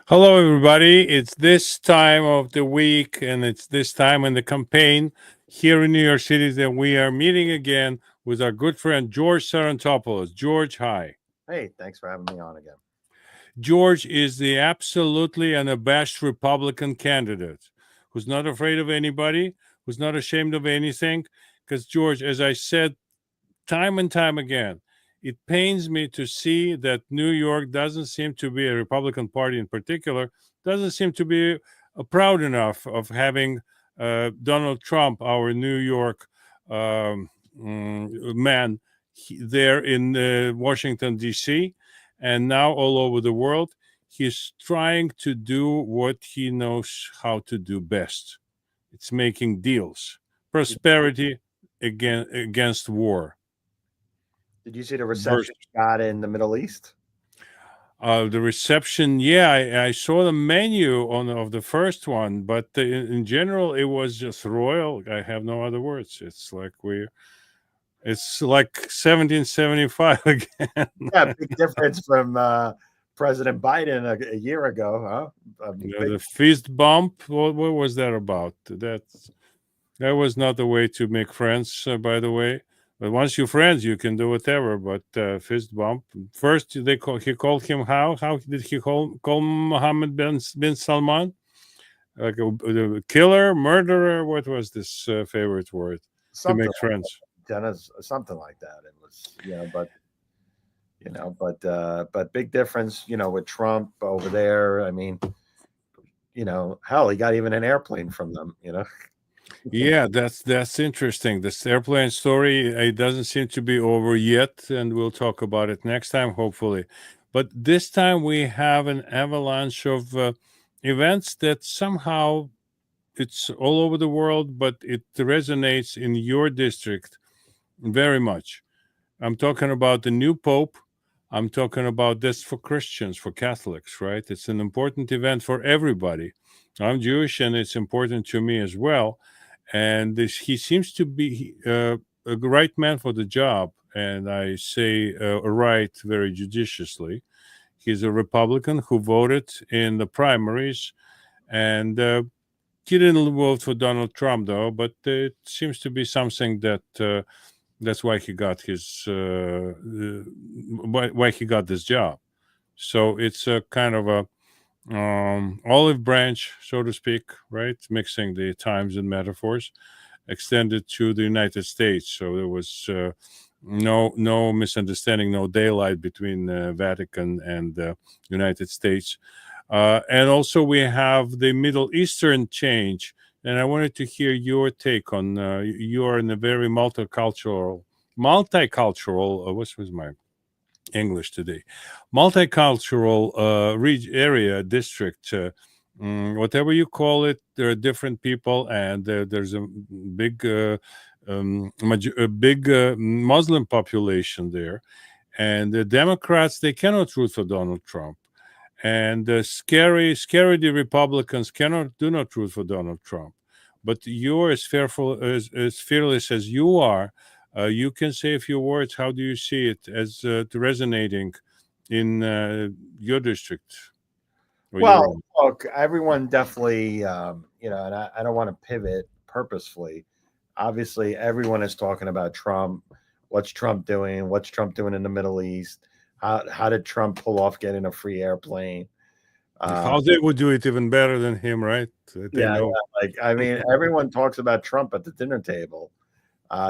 Hello, everybody. It's this time of the week, and it's this time in the campaign here in New York City that we are meeting again with our good friend George Sarantopoulos. George, hi. Hey, thanks for having me on again. George is the absolutely unabashed Republican candidate who's not afraid of anybody, who's not ashamed of anything. Because, George, as I said time and time again, it pains me to see that New York doesn't seem to be, a Republican Party in particular, doesn't seem to be proud enough of having Donald Trump, our New York man, there in Washington, D.C., and now all over the world. He's trying to do what he knows how to do best. It's making deals, Did, prosperity against war. did you see the reception Versus he got in the Middle East? the reception, yeah, I saw the menu on of the first one, but in general, it was just royal. I have no other words. It's like 1775 again. Yeah, big difference from President Biden a year ago, huh? Big. The fist bump. What was that about? That was not the way to make friends, by the way. But once you're friends, you can do whatever. But fist bump. First, he called him how? How did he call Mohammed bin Salman? Like a killer, murderer. What was this favorite word to Something make like friends? Dennis, something like that. It was, but big difference, with Trump over there. I mean, hell, he got even an airplane from them. Yeah, that's interesting. This airplane story, it doesn't seem to be over yet, and we'll talk about it next time, hopefully. But this time we have an avalanche of events that somehow it's all over the world, but it resonates in your district very much. I'm talking about the new pope. I'm talking about this for Christians, for Catholics, right? It's an important event for everybody. I'm Jewish, and it's important to me as well. And he seems to be a right man for the job. And I say right very judiciously. He's a Republican who voted in the primaries, and he didn't vote for Donald Trump, though. But it seems to be something that that's why he got why he got this job. So it's a kind of a olive branch, so to speak, right? Mixing the times and metaphors, extended to the United States. So there was no misunderstanding, no daylight between Vatican and the United States. And also we have the Middle Eastern change. And I wanted to hear your take on. You are in a very multicultural. What was my English today? Multicultural area district. Whatever you call it, there are different people, and there's a big, a big Muslim population there. And the Democrats, they cannot root for Donald Trump, and scary the Republicans do not root for Donald Trump. But you're as fearless as you are. You can say a few words. How do you see it as resonating in your district or your Well, own? look, everyone definitely, and I don't want to pivot purposefully. Obviously, everyone is talking about Trump. What's Trump doing? What's Trump doing in the Middle East? How did Trump pull off getting a free airplane? How they would do it even better than him, right? They Yeah, know. like I mean, everyone talks about Trump at the dinner table.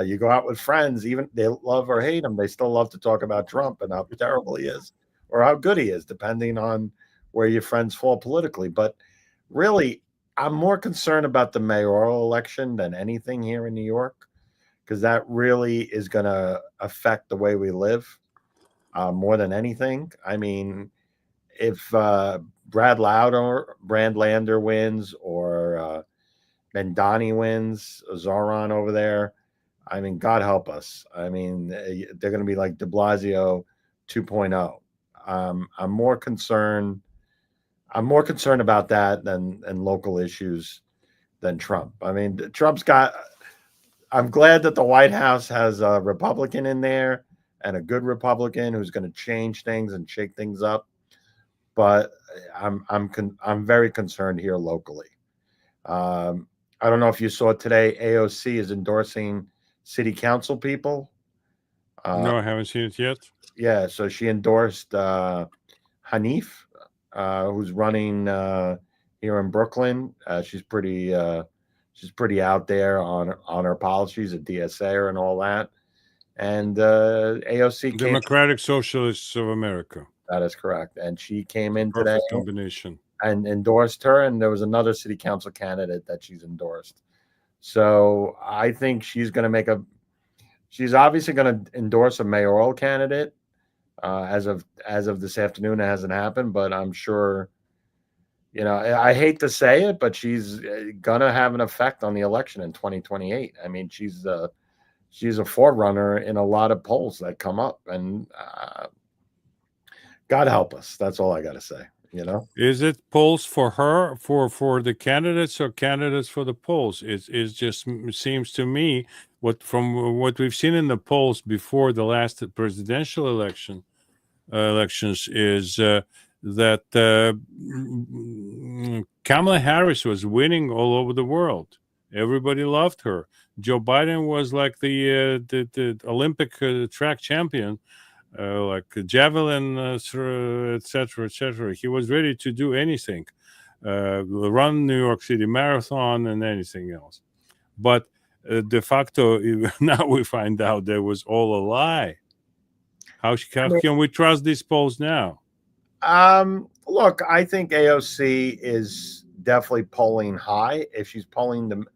You go out with friends, even they love or hate him, they still love to talk about Trump and how terrible he is or how good he is, depending on where your friends fall politically. But really, I'm more concerned about the mayoral election than anything here in New York because that really is going to affect the way we live more than anything. I mean, if Brandlander wins or Mendani wins, Zoran over there. I mean, God help us. I mean, they're going to be like De Blasio 2.0. I'm more concerned. I'm more concerned about that than and local issues than Trump. I mean, Trump's got. I'm glad that the White House has a Republican in there and a good Republican who's going to change things and shake things up. but I'm very concerned here locally. I don't know if you saw today, AOC is endorsing city council people. Uh, No, I haven't seen it yet. yeah, so she endorsed Hanif, who's running here in Brooklyn. She's pretty out there on her policies at DSA and all that. And AOC came. Democratic Socialists of America. That is correct. And she came in today Perfect combination. and endorsed her. And there was another city council candidate that she's endorsed. So I think she's obviously going to endorse a mayoral candidate. As of this afternoon, it hasn't happened, but I'm sure. I hate to say it, but she's gonna have an effect on the election in 2028. I mean, she's a forerunner in a lot of polls that come up, and God help us. That's all I got to say. Is it polls for her, for the candidates, or candidates for the polls? It just seems to me, from what we've seen in the polls before the last presidential elections, is that Kamala Harris was winning all over the world. Everybody loved her. Joe Biden was like the Olympic track champion, like javelin, etc., etc. He was ready to do anything, run New York City Marathon and anything else. But de facto, now we find out there was all a lie. How can we trust these polls now? Look, I think AOC is definitely polling high. If she's polling them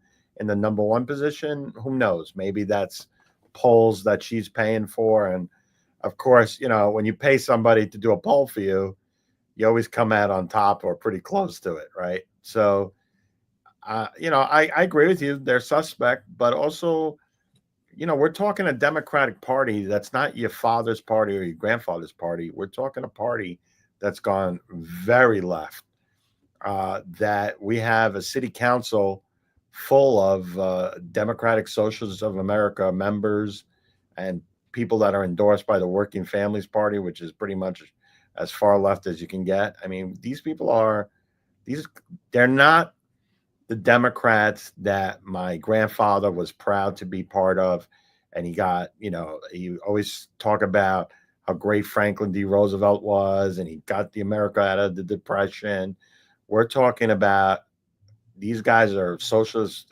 in the number one position, who knows? Maybe that's polls that she's paying for. And of course, when you pay somebody to do a poll for you, you always come out on top or pretty close to it, right? So, I agree with you. They're suspect, but also, we're talking a Democratic Party that's not your father's party or your grandfather's party. We're talking a party that's gone very left. That we have a city council full of Democratic Socialists of America members and people that are endorsed by the Working Families Party, which is pretty much as far left as you can get. I mean, they're not the Democrats that my grandfather was proud to be part of. And he always talk about how great Franklin D. Roosevelt was, and he got the America out of the Depression. We're talking about these guys are socialists,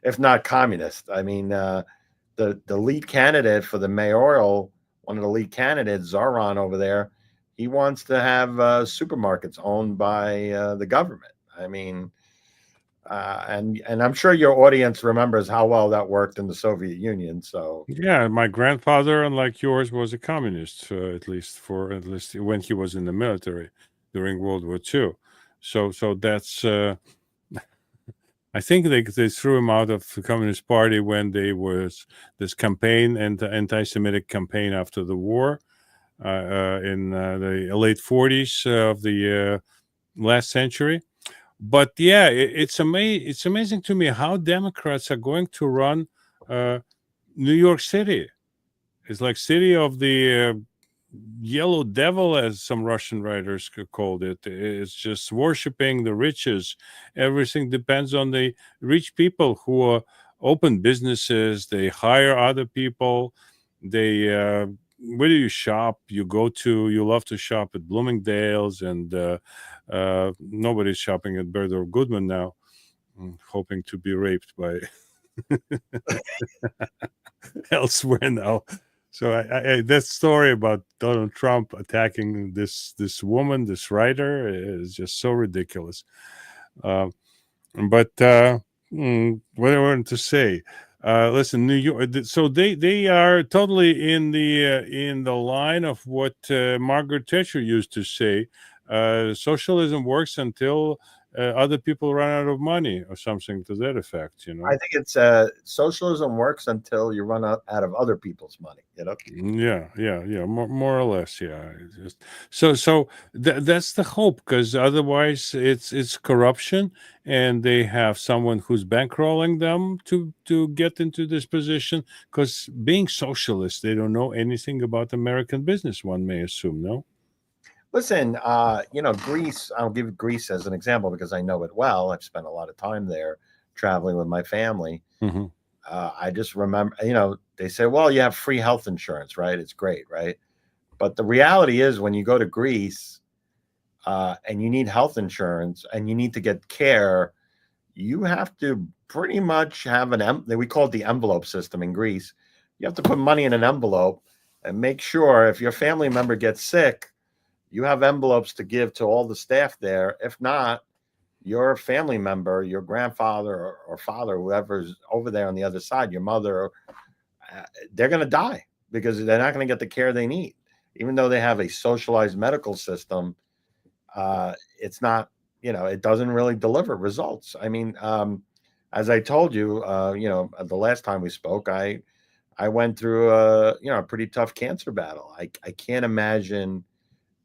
if not communist. I mean, the lead candidate for the mayoral, one of the lead candidates, Zaran over there, he wants to have supermarkets owned by the government. I mean, and I'm sure your audience remembers how well that worked in the Soviet Union. So yeah, my grandfather, unlike yours, was a communist, at least when he was in the military during World War II. So that's. I think they threw him out of the Communist Party when there was this campaign and anti-Semitic campaign after the war in the late 40s of the last century. But yeah, it's amazing to me how Democrats are going to run New York City. It's like city of the yellow devil, as some Russian writers called it. It's just worshiping the riches. Everything depends on the rich people who open businesses. They hire other people. They where do you shop? You love to shop at Bloomingdale's, and nobody's shopping at Bertha Goodman now, hoping to be raped by elsewhere now. So that story about Donald Trump attacking this woman, this writer, is just so ridiculous. But what I wanted to say, listen, New York. So they are totally in the line of what Margaret Thatcher used to say: socialism works until other people run out of money, or something to that effect. I think it's socialism works until you run out of other people's money. Yeah, more or less, yeah. So that's the hope, because otherwise it's corruption, and they have someone who's bankrolling them to get into this position. Because being socialist, they don't know anything about American business, one may assume. No. Listen, Greece, I'll give Greece as an example because I know it well. I've spent a lot of time there traveling with my family. Hmm. I just remember, they say, well, you have free health insurance, right? It's great, right? But the reality is, when you go to Greece and you need health insurance and you need to get care, you have to pretty much have we call it the envelope system in Greece. You have to put money in an envelope and make sure if your family member gets sick, you have envelopes to give to all the staff there. If not, your family member, your grandfather or father, whoever's over there on the other side, your mother, they're going to die because they're not going to get the care they need. Even though they have a socialized medical system, it's not, it doesn't really deliver results. I mean, as I told you, the last time we spoke, I went through a pretty tough cancer battle. I can't imagine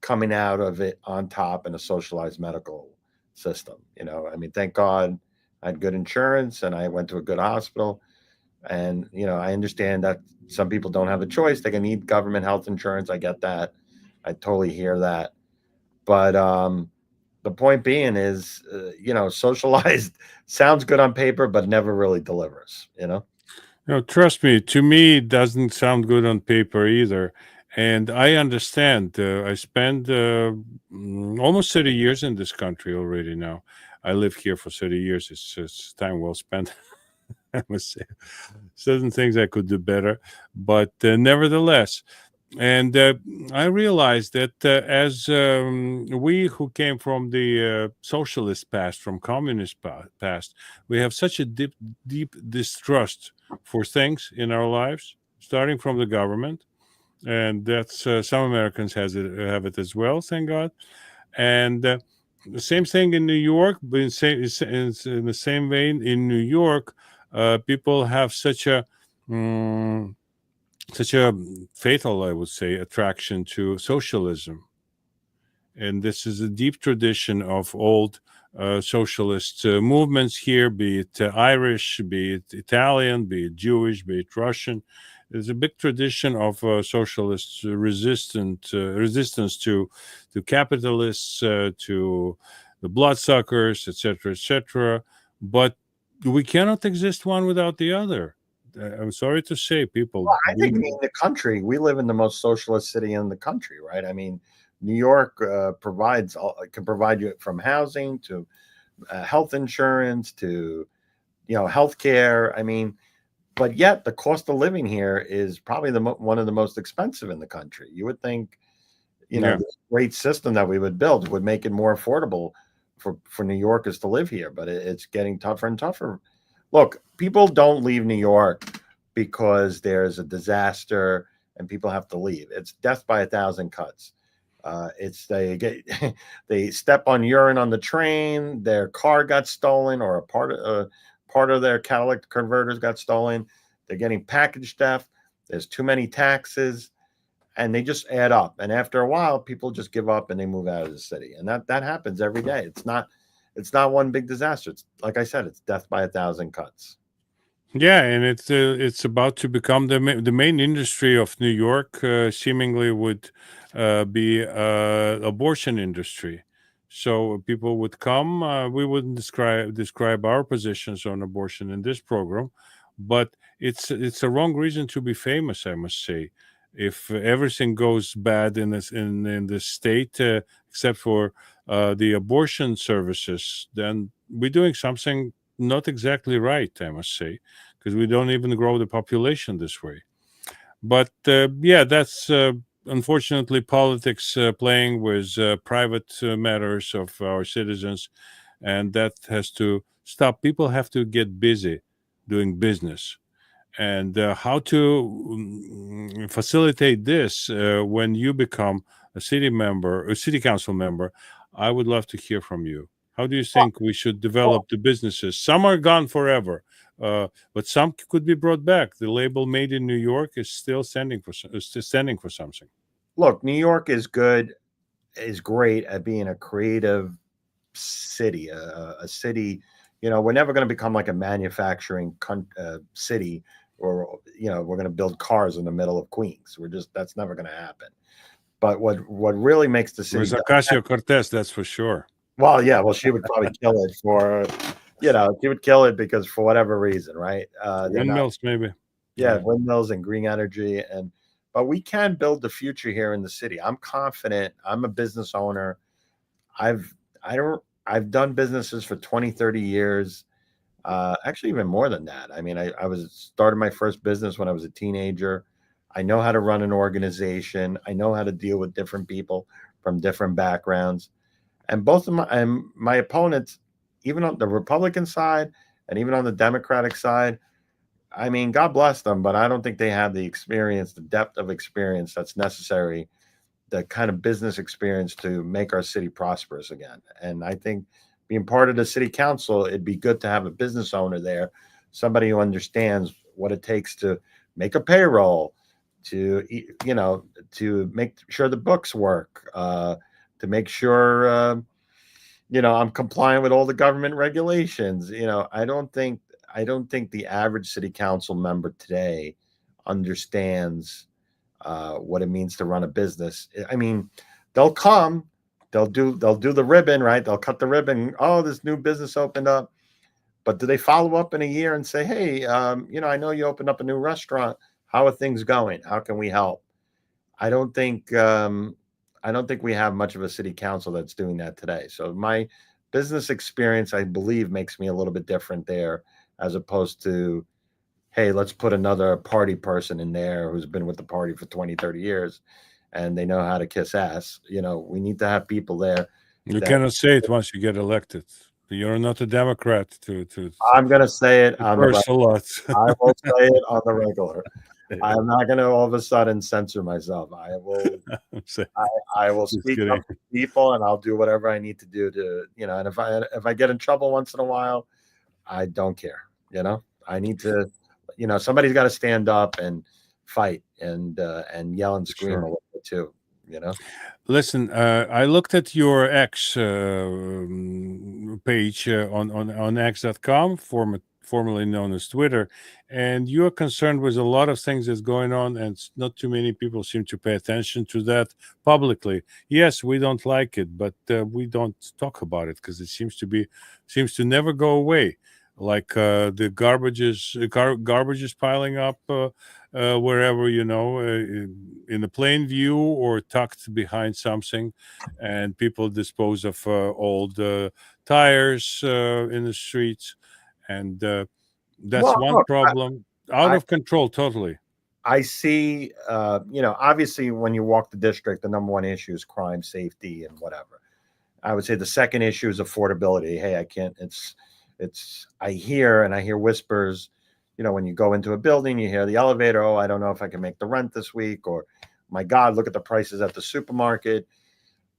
coming out of it on top in a socialized medical system. I mean, thank God I had good insurance and I went to a good hospital. And, I understand that some people don't have a choice. They can need government health insurance. I get that. I totally hear that. But the point being is, socialized sounds good on paper, but never really delivers. Trust me, to me, it doesn't sound good on paper either. And I understand. I spent almost 30 years in this country already now. I live here for 30 years. It's time well spent. I must say. Certain things I could do better. But nevertheless, and I realized that as we who came from the socialist past, from communist past, we have such a deep distrust for things in our lives, starting from the government, and that's some Americans have it as well, thank God. And the same thing in New York, but in the same vein, in New York, people have mm, such a fatal, I would say, attraction to socialism. And this is a deep tradition of old socialist movements here, be it Irish, be it Italian, be it Jewish, be it Russian. There's a big tradition of socialist resistance to capitalists, to the bloodsuckers, etc., etc. But we cannot exist one without the other. I'm sorry to say, people. Well, I think in the country, we live in the most socialist city in the country, right? I mean, New York can provide you from housing to health insurance to healthcare. I mean, but yet the cost of living here is probably one of the most expensive in the country. You would think, Yeah. this great system that we would build would make it more affordable for New Yorkers to live here, but it's getting tougher and tougher. Look, people don't leave New York because there's a disaster and people have to leave. It's death by a thousand cuts. It's they step on urine on the train. Their car got stolen, or part of their catalytic converters got stolen. They're getting package theft. There's too many taxes, and they just add up. And after a while, people just give up and they move out of the city. And that happens every day. It's not one big disaster. It's like I said, it's death by a thousand cuts. Yeah, and it's about to become the main industry of New York. Seemingly would be abortion industry. So people would come. We wouldn't describe our positions on abortion in this program, but it's a wrong reason to be famous, I must say. If everything goes bad in the state, except for the abortion services, then we're doing something not exactly right, I must say, because we don't even grow the population this way. But yeah, that's unfortunately politics playing with private matters of our citizens, and that has to stop. People have to get busy doing business. And how to facilitate this when you become a city council member, I would love to hear from you. How do you think we should develop the businesses? Some are gone forever, but some could be brought back. The label "Made in New York" is still standing for something. Look, New York is great at being a creative city, a city. We're never going to become like a manufacturing city, or we're going to build cars in the middle of Queens. That's never going to happen. But what really makes the It was city Ocasio-Cortez, that's for sure. well, yeah, well, she would probably kill it for, she would kill it because for whatever reason, right? They're not, Windmills, maybe. yeah, windmills and green energy, but we can build the future here in the city. I'm confident. I'm a business owner. I've I don't I've done businesses for 20, 30 years. Actually, even more than that. I mean, I was started my first business when I was a teenager. I know how to run an organization. I know how to deal with different people from different backgrounds. And both of my opponents, even on the Republican side and even on the Democratic side, I mean, God bless them, but I don't think they have the experience, the depth of experience that's necessary, the kind of business experience to make our city prosperous again. And I think being part of the city council, it'd be good to have a business owner there, somebody who understands what it takes to make a payroll, to to make sure the books work, to make sure I'm compliant with all the government regulations. I don't think the average city council member today understands what it means to run a business. I mean, they'll come, they'll do the ribbon, right? They'll cut the ribbon. Oh, this new business opened up. But do they follow up in a year and say, hey, I know you opened up a new restaurant. How are things going? How can we help? I don't think I don't think we have much of a city council that's doing that today. So my business experience, I believe, makes me a little bit different there, as opposed to, hey, let's put another party person in there who's been with the party for 20, 30 years and they know how to kiss ass. We need to have people there. You That cannot say it once you get elected. You're not a Democrat to I'm going to say it on the curse a regular. lot. I will say it on the regular. I'm not going to all of a sudden censor myself. I will. I'm saying, I will just speak kidding. up to people, and I'll do whatever I need to do to, and if I get in trouble once in a while, I don't care. I need to, somebody's got to stand up and fight and yell and scream a Sure. little bit too. Listen, I looked at your X page on X.com, formerly known as Twitter, and you're concerned with a lot of things that's going on, and not too many people seem to pay attention to that publicly. Yes, we don't like it, but we don't talk about it because it seems to never go away. Like the garbage is piling up. Wherever in the plain view or tucked behind something, and people dispose of old tires in the streets, and that's Well, one look, problem. Out I of control, totally. I see. Obviously, when you walk the district, the number one issue is crime, safety, and whatever. I would say the second issue is affordability. Hey, I can't. I hear whispers. When you go into a building, you hear the elevator. Oh, I don't know if I can make the rent this week, or my God, look at the prices at the supermarket.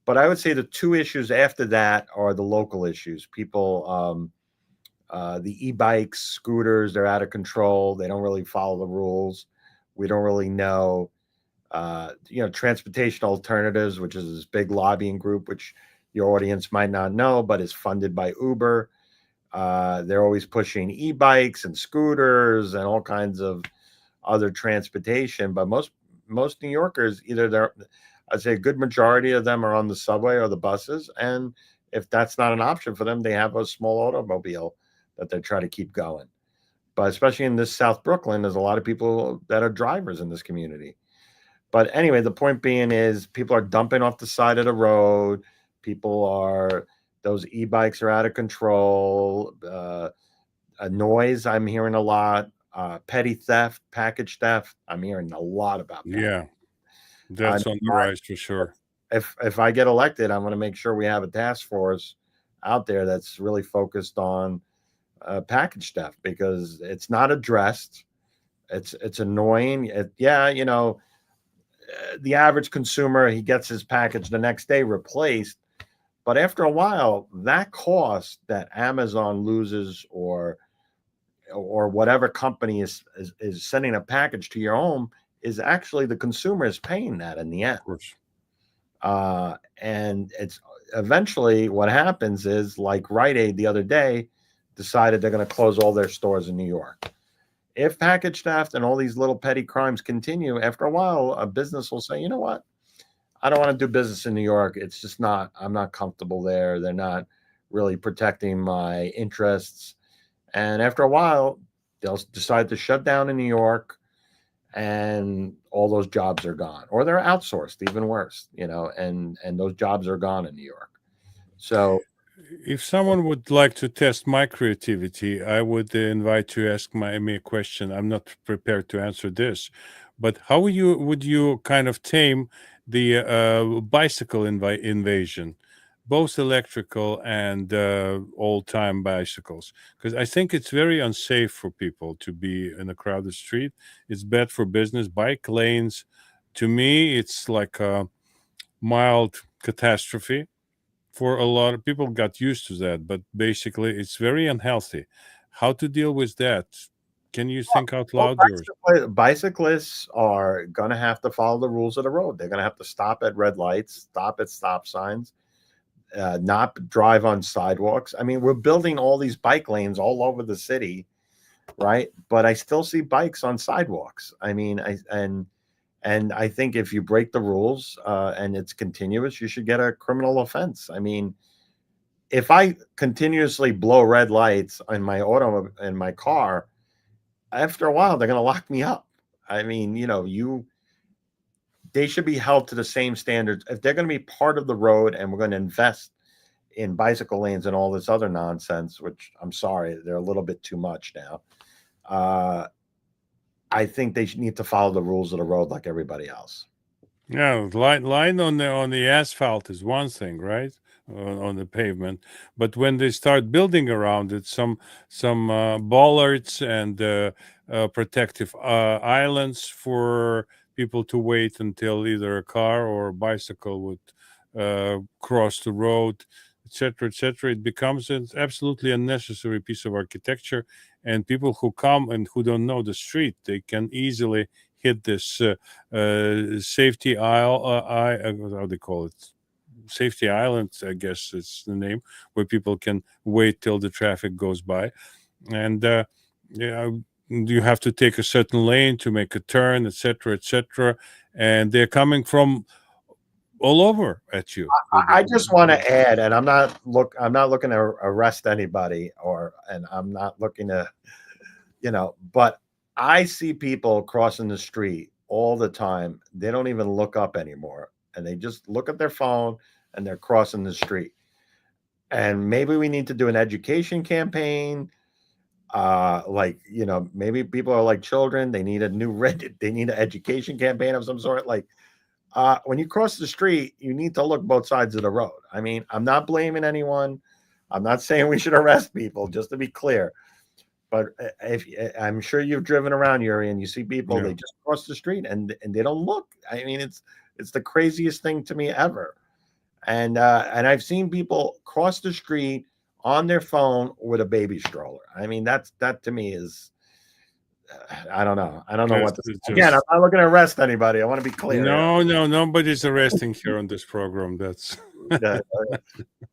But I would say the two issues after that are the local issues. People, the e-bikes, scooters, they're out of control. They don't really follow the rules. We don't really know. Transportation alternatives, which is this big lobbying group, which your audience might not know, but is funded by Uber. They're always pushing e-bikes and scooters and all kinds of other transportation. But most New Yorkers, I'd say a good majority of them are on the subway or the buses. And if that's not an option for them, they have a small automobile that they try to keep going. But especially in this South Brooklyn, there's a lot of people that are drivers in this community. But anyway, the point being is people are dumping off the side of the road. Those e-bikes are out of control. A noise, I'm hearing a lot. Petty theft, package theft, I'm hearing a lot about that. Yeah, that's on the rise for sure. If I get elected, I'm going to make sure we have a task force out there that's really focused on package theft, because it's not addressed. It's annoying. The average consumer, he gets his package the next day replaced. But after a while, that cost that Amazon loses, or whatever company is sending a package to your home, is actually the consumer is paying that in the end. Of course. And it's eventually what happens is, like Rite Aid the other day decided they're going to close all their stores in New York. If package theft and all these little petty crimes continue, after a while, a business will say, you know what? I don't want to do business in New York. It's just not. I'm not comfortable there. They're not really protecting my interests. And after a while, they'll decide to shut down in New York, and all those jobs are gone, or they're outsourced, even worse. And those jobs are gone in New York. So If someone would like to test my creativity, I would invite you to ask me a question. I'm not prepared to answer this, but how would you kind of tame the bicycle invasion, both electrical and old-time bicycles? Because I think it's very unsafe for people to be in a crowded street. It's bad for business. Bike lanes, to me, it's like a mild catastrophe. For a lot of people got used to that, but basically it's very unhealthy. How to deal with that? Can you think out well, loud yours? bicyclists are going to have to follow the rules of the road. They're going to have to stop at red lights, stop at stop signs, not drive on sidewalks. I mean, we're building all these bike lanes all over the city, right? But I still see bikes on sidewalks. I mean, and I think if you break the rules and it's continuous, you should get a criminal offense. I mean, if I continuously blow red lights in my in my car, after a while they're going to lock me up. I mean, they should be held to the same standards if they're going to be part of the road, and we're going to invest in bicycle lanes and all this other nonsense, which I'm sorry, they're a little bit too much now. Uh, I think they need to follow the rules of the road like everybody else. Yeah, line on the asphalt is one thing, right? On the pavement, but when they start building around it, some bollards and protective islands for people to wait until either a car or a bicycle would cross the road, etc., etc. It becomes an absolutely unnecessary piece of architecture, and people who come and who don't know the street, they can easily hit this safety aisle. How they call it? Safety island, I guess it's the name, where people can wait till the traffic goes by, and yeah, you have to take a certain lane to make a turn, etc., etc. And they're coming from all over at you. I just want to add, and I'm not looking to arrest anybody, and I'm not looking to, but I see people crossing the street all the time. They don't even look up anymore, and they just look at their phone and they're crossing the street. And maybe we need to do an education campaign. Like, maybe people are like children. They need a new they need an education campaign of some sort. Like, when you cross the street, you need to look both sides of the road. I mean, I'm not blaming anyone. I'm not saying we should arrest people, just to be clear. But if I'm sure you've driven around, Yuri, and you see people, Yeah. they just cross the street and they don't look. I mean, it's the craziest thing to me ever. And I've seen people cross the street on their phone with a baby stroller. I mean, that to me is I don't know. I don't know what Just, to say. Again, I'm just not looking to arrest anybody. I want to be clear here. no, no, nobody's arresting here on this program. That's Yeah,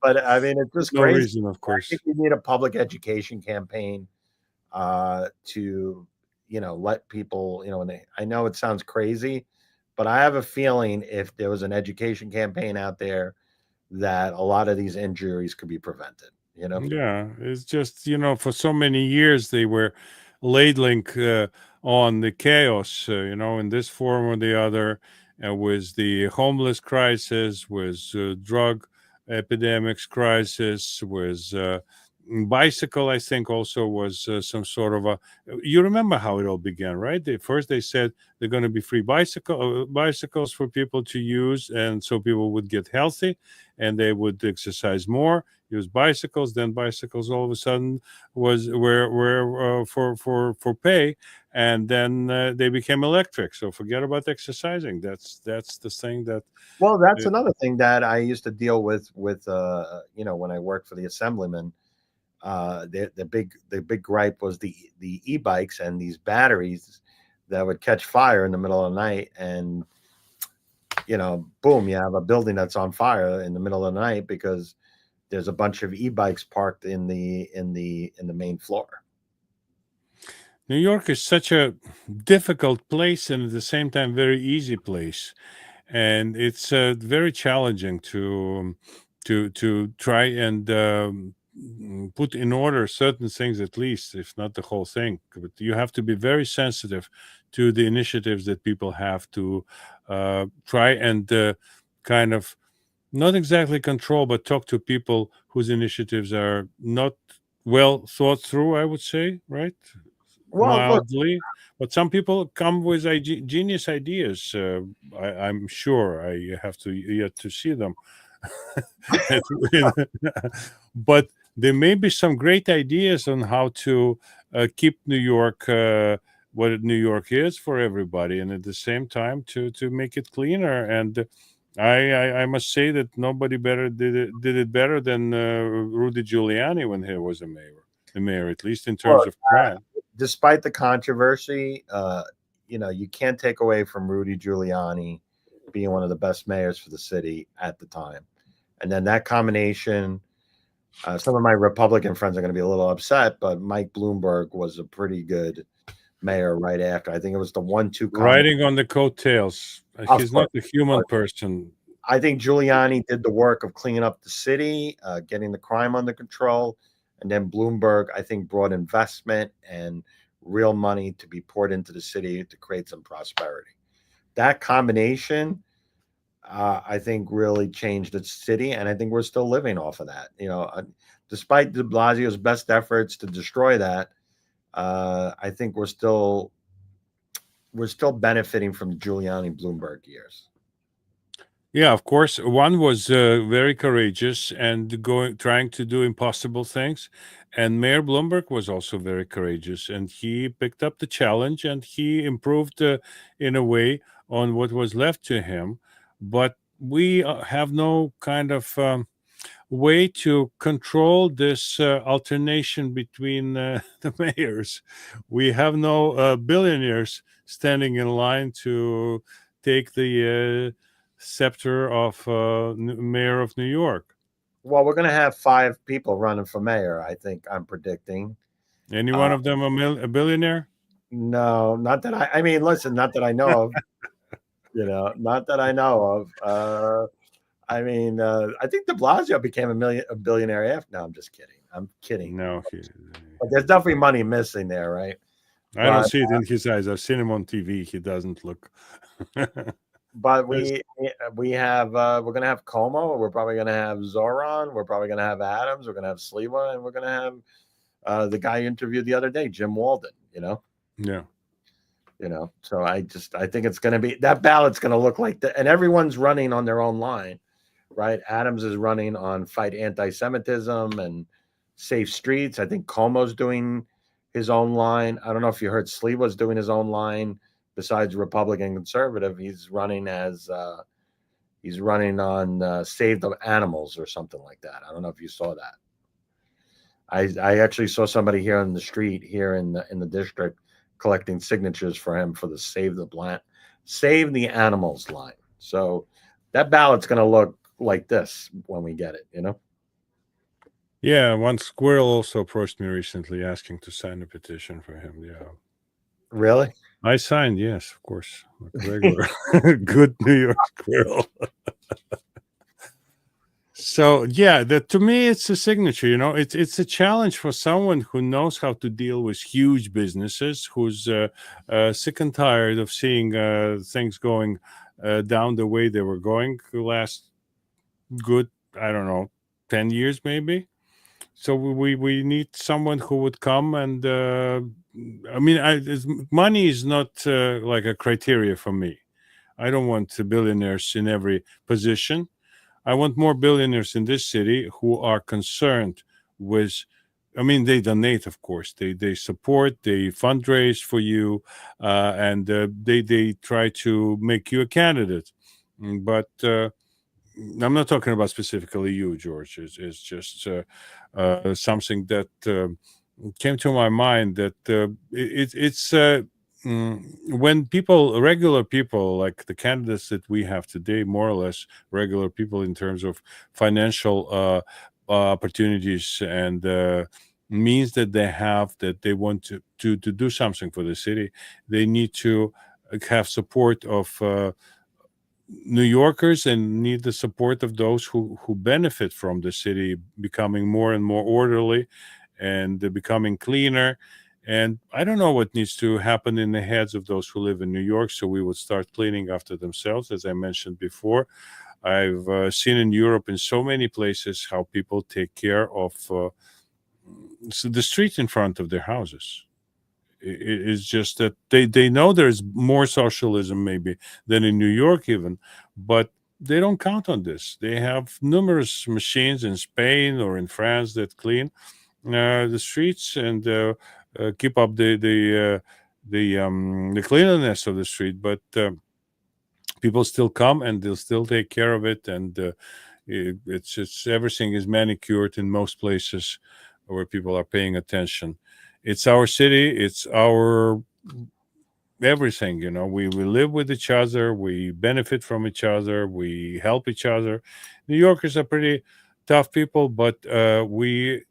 but I mean, it's just no crazy. reason, of I think course. we need a public education campaign to, let people, I know it sounds crazy, but I have a feeling if there was an education campaign out there, that a lot of these injuries could be prevented, Yeah, it's just, for so many years they were ladling on the chaos, in this form or the other, with the homeless crisis, with drug epidemics crisis, with bicycle, I think also was some sort of a. You remember how it all began, right? First they said they're going to be free bicycles for people to use, and so people would get healthy, and they would exercise more, use bicycles. Then bicycles all of a sudden were for pay, and then they became electric. So forget about exercising. That's the thing that. Well, that's uh, another thing that I used to deal with when I worked for the assemblyman. The big gripe was the e-bikes and these batteries that would catch fire in the middle of the night, and boom, you have a building that's on fire in the middle of the night because there's a bunch of e-bikes parked in the main floor. New York is such a difficult place and at the same time very easy place. and it's very challenging to try and put in order certain things, at least if not the whole thing. But you have to be very sensitive to the initiatives that people have to try and kind of not exactly control, but talk to people whose initiatives are not well thought through, I would say, right? Well, look, Mildly. But some people come with genius ideas. I'm sure I have to yet to see them. But there may be some great ideas on how to keep New York what New York is for everybody, and at the same time to make it cleaner. And I must say that nobody better did it better than Rudy Giuliani when he was the mayor, at least in terms look. of crime. Despite the controversy, you can't take away from Rudy Giuliani being one of the best mayors for the city at the time. And then that combination, some of my Republican friends are going to be a little upset, but Mike Bloomberg was a pretty good mayor right after. I think it was the 1-2 combination. Riding on the coattails. Of He's course, not a human person. I think Giuliani did the work of cleaning up the city, getting the crime under control. And then Bloomberg, I think, brought investment and real money to be poured into the city to create some prosperity. That combination, I think, really changed the city. And I think we're still living off of that. Despite de Blasio's best efforts to destroy that, I think we're still benefiting from the Giuliani Bloomberg years. Yeah, of course. One was very courageous and trying to do impossible things, and Mayor Bloomberg was also very courageous, and he picked up the challenge and he improved in a way on what was left to him. But we have no kind of way to control this alternation between the mayors. We have no billionaires standing in line to take the scepter of mayor of New York. Well, we're going to have 5 people running for mayor, I think I'm predicting. Any one Uh, of them a billionaire? no, not that I mean, listen, not that I know of, not that I know of. I think de Blasio became a billionaire after. No, I'm just kidding. I'm kidding. No, But there's definitely money missing there, right? I don't But see it in his eyes. I've seen him on TV. He doesn't look. but There's- we have we're gonna have Como, we're probably gonna have Zoran, we're probably gonna have Adams, we're gonna have Sliwa, and we're gonna have the guy you interviewed the other day, Jim Walden. yeah. So I think it's going to be that ballot's going to look like that, and everyone's running on their own line, right? Adams is running on fight anti-Semitism and safe streets. I think Como's doing his own line. I don't know if you heard Sliwa's doing his own line. Besides Republican conservative, he's running on Save the Animals or something like that. I don't know if you saw that. I actually saw somebody here on the street here in the district collecting signatures for him for the Save the Animals line. So that ballot's going to look like this when we get it. Yeah, one squirrel also approached me recently asking to sign a petition for him. Yeah. Really? I signed, yes, of course. Like a regular good New York squirrel. So yeah, to me it's a signature. It's a challenge for someone who knows how to deal with huge businesses, who's sick and tired of seeing things going down the way they were going the last good, I don't know, 10 years maybe. So we need someone who would come and money is not like a criteria for me. I don't want billionaires in every position. I want more billionaires in this city who are concerned with. I mean, they donate, of course. They support, they fundraise for you, and they try to make you a candidate. But I'm not talking about specifically you, George. It's just something that came to my mind that it's when regular people like the candidates that we have today, more or less regular people in terms of financial opportunities and means that they have, that they want to do something for the city, they need to have support of New Yorkers and need the support of those who benefit from the city becoming more and more orderly and becoming cleaner. And I don't know what needs to happen in the heads of those who live in New York, so we would start cleaning after themselves, as I mentioned before. I've seen in Europe in so many places how people take care of the streets in front of their houses. It's just that they know there's more socialism maybe than in New York even, but they don't count on this. They have numerous machines in Spain or in France that clean the streets and keep up the cleanliness of the street, but people still come and they'll still take care of it, and it's everything is manicured in most places where people are paying attention. It's our city, it's our everything, we live with each other, we benefit from each other, we help each other. New Yorkers are pretty tough people, but we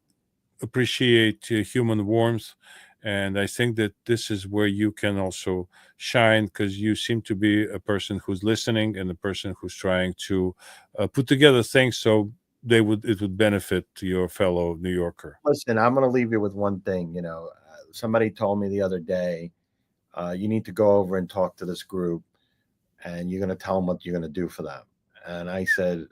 appreciate human warmth. And I think that this is where you can also shine, because you seem to be a person who's listening and a person who's trying to put together things so it would benefit your fellow New Yorker. Listen, I'm going to leave you with one thing. Somebody told me the other day, you need to go over and talk to this group, and you're going to tell them what you're going to do for them. And I said,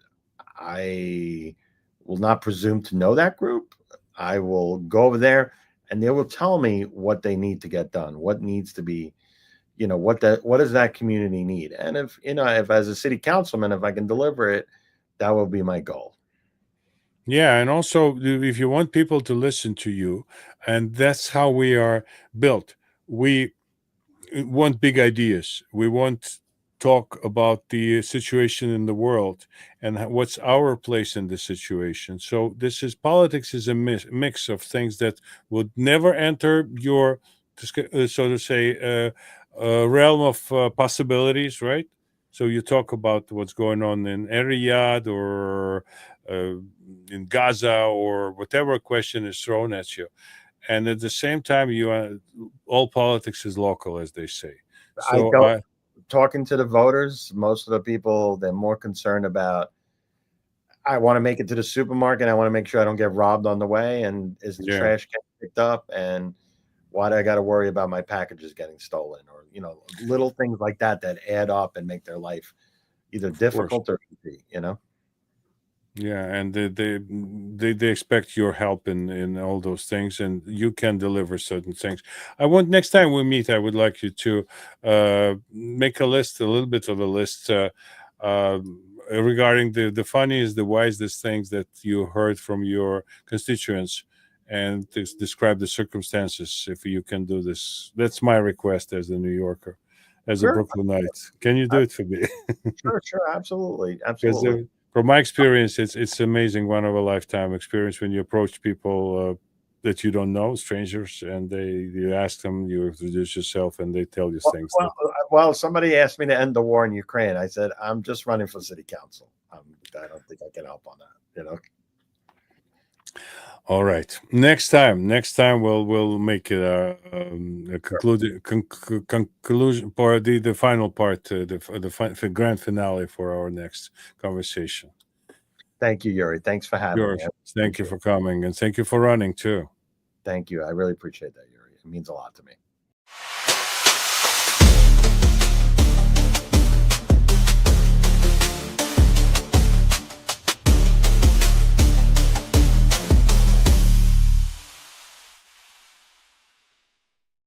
I will not presume to know that group. I will go over there, and they will tell me what they need to get done, what needs to be, what does that community need. And if as a city councilman, if I can deliver it, that will be my goal. Yeah, and also if you want people to listen to you, and that's how we are built. We want big ideas. We want talk about the situation in the world and what's our place in the situation. So this is politics is a mix of things that would never enter your, so to say, realm of possibilities, right? So you talk about what's going on in Riyadh or in Gaza or whatever question is thrown at you, and at the same time you are, all politics is local, as they say. I So don't talking to the voters, most of the people, they're more concerned about, I want to make it to the supermarket. I want to make sure I don't get robbed on the way. And is the yeah, trash getting picked up? And why do I got to worry about my packages getting stolen? Or, little things like that add up and make their life either of course. difficult or easy. Yeah, and they expect your help in all those things, and you can deliver certain things. I want next time we meet, I would like you to make a list, a little bit of a list uh, regarding the funniest, the wisest things that you heard from your constituents, and describe the circumstances. If you can do this, that's my request as a New Yorker, as a Sure. Brooklynite. Can you do I, it for me? sure. Absolutely. Because Absolutely. from my experience, it's amazing, one of a lifetime experience when you approach people that you don't know, strangers, and you ask them, you introduce yourself, and they tell you Well, things well, that. well, somebody asked me to end the war in Ukraine. I said, I'm just running for city council. I don't think I can help on that. All right, next time we'll make it a conclusion for the final part, the grand finale for our next conversation. Thank you, Yuri. Thanks for having me. George, I thank you appreciate it. for coming, and thank you for running too. Thank you. I really appreciate that, Yuri. It means a lot to me.